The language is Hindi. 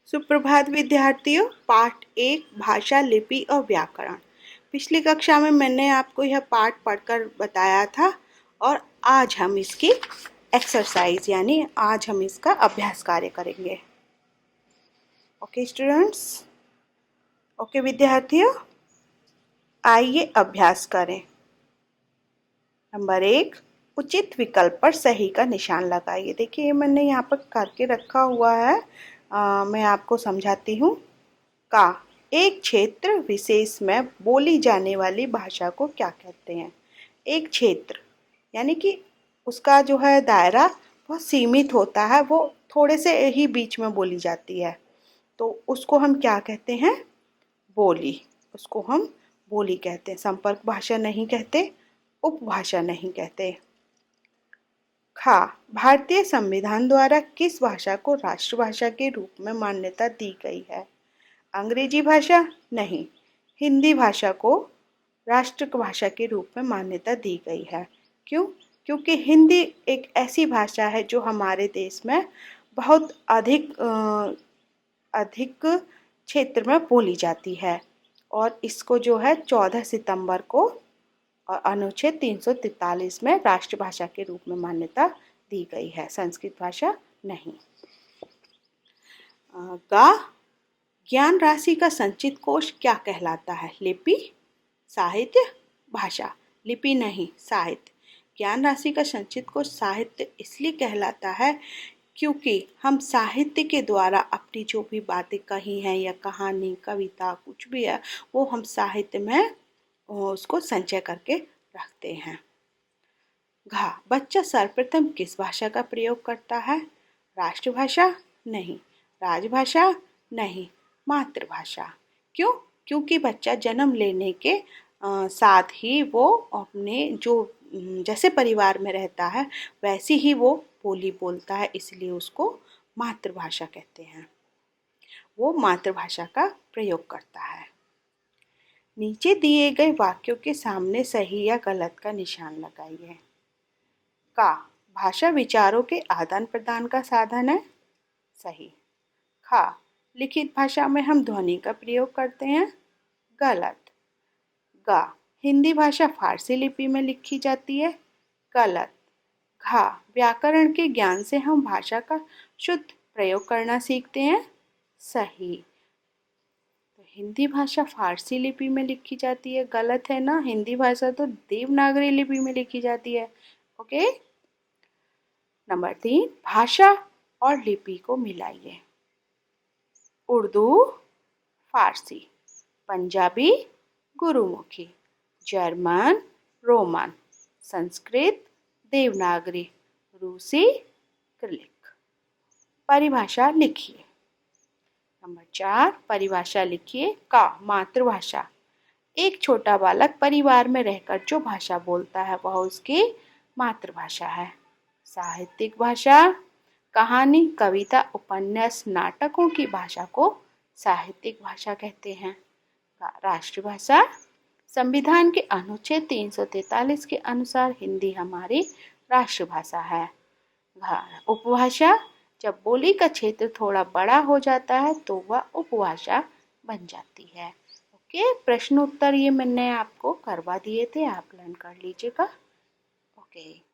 सुप्रभात विद्यार्थियों। पाठ 1 भाषा, लिपि और व्याकरण। पिछली कक्षा में मैंने आपको यह पाठ पढ़कर बताया था और आज हम इसकी एक्सरसाइज यानी आज हम इसका अभ्यास कार्य करेंगे। ओके स्टूडेंट्स, ओके विद्यार्थियों, आइए अभ्यास करें। नंबर 1, उचित विकल्प पर सही का निशान लगाइए। देखिए मैंने यहाँ पर करके रखा हुआ है। मैं आपको समझाती हूँ। का एक क्षेत्र विशेष में बोली जाने वाली भाषा को क्या कहते हैं? एक क्षेत्र यानी कि उसका जो है दायरा बहुत सीमित होता है, वो थोड़े से ही बीच में बोली जाती है, तो उसको हम क्या कहते हैं? बोली। उसको हम बोली कहते हैं, संपर्क भाषा नहीं कहते, उपभाषा नहीं कहते। खा भारतीय संविधान द्वारा किस भाषा को राष्ट्रभाषा के रूप में मान्यता दी गई है? अंग्रेजी भाषा? नहीं, हिंदी भाषा को राष्ट्रभाषा के रूप में मान्यता दी गई है। क्यों? क्योंकि हिंदी एक ऐसी भाषा है जो हमारे देश में बहुत अधिक क्षेत्र में बोली जाती है और इसको जो है 14 सितंबर को और अनुच्छेद 343 में राष्ट्रभाषा के रूप में मान्यता दी गई है, संस्कृत भाषा नहीं। गा ज्ञान राशि का संचित कोश क्या कहलाता है? लिपि, साहित्य, भाषा? लिपि नहीं, साहित्य। ज्ञान राशि का संचित कोश साहित्य इसलिए कहलाता है क्योंकि हम साहित्य के द्वारा अपनी जो भी बातें कही हैं या कहानी, कविता, कुछ भी है, वो हम साहित्य में उसको संचय करके रखते हैं। घा बच्चा सर्वप्रथम किस भाषा का प्रयोग करता है? राष्ट्रभाषा? नहीं, राजभाषा? नहीं, मातृभाषा। क्यों? क्योंकि बच्चा जन्म लेने के साथ ही वो अपने जो जैसे परिवार में रहता है वैसी ही वो बोली बोलता है, इसलिए उसको मातृभाषा कहते हैं। वो मातृभाषा का प्रयोग करता है। नीचे दिए गए वाक्यों के सामने सही या गलत का निशान लगाइए। का भाषा विचारों के आदान प्रदान का साधन है? सही। खा लिखित भाषा में हम ध्वनि का प्रयोग करते हैं? गलत। गा हिंदी भाषा फारसी लिपि में लिखी जाती है? गलत। घा व्याकरण के ज्ञान से हम भाषा का शुद्ध प्रयोग करना सीखते हैं? सही। तो हिंदी भाषा फारसी लिपि में लिखी जाती है, गलत है ना। हिंदी भाषा तो देवनागरी लिपि में लिखी जाती है। ओके। नंबर 3, भाषा और लिपि को मिलाइए। उर्दू, फारसी, पंजाबी, गुरुमुखी, जर्मन, रोमन, संस्कृत, देवनागरी, रूसी, क्रिलिक। परिभाषा लिखिए। नंबर 4, परिभाषा लिखिए। का मातृभाषा एक छोटा बालक परिवार में रहकर जो भाषा बोलता है वह उसकी मातृभाषा है। साहित्यिक भाषा कहानी, कविता, उपन्यास, नाटकों की भाषा को साहित्यिक भाषा कहते हैं। राष्ट्रभाषा संविधान के अनुच्छेद 343 के अनुसार हिंदी हमारी राष्ट्रभाषा है। उपभाषा जब बोली का क्षेत्र थोड़ा बड़ा हो जाता है तो वह उपभाषा बन जाती है। ओके, प्रश्न उत्तर ये मैंने आपको करवा दिए थे, आप लर्न कर लीजिएगा। ओके।